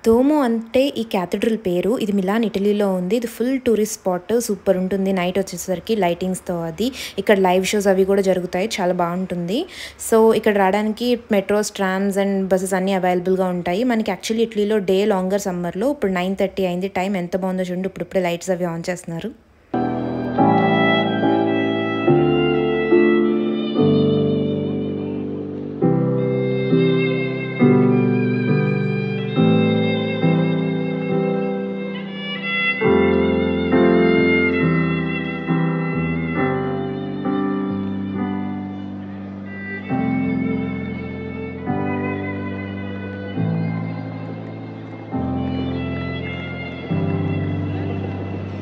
దోమో అంటే ఈ క్యాథడ్రల్ పేరు. ఇది మిలాన్ ఇటలీలో ఉంది. ఇది ఫుల్ టూరిస్ట్ స్పాట్. సూపర్ ఉంటుంది. నైట్ వచ్చేసరికి లైటింగ్స్‌తో అది. ఇక్కడ లైవ్ షోస్ అవి కూడా జరుగుతాయి. చాలా బావుంటుంది. సో, ఇక్కడ రావడానికి మెట్రోస్, ట్రామ్స్ అండ్ బసెస్ అన్నీ అవైలబుల్‌గా ఉంటాయి. మనకి యాక్చువల్లీ ఇటలీలో డే లాంగర్ సమ్మర్‌లో ఇప్పుడు 9:30 అయింది టైం. ఎంత బాగుందో చూడండి. ఇప్పుడిప్పుడే లైట్స్ అవి ఆన్ చేస్తున్నారు.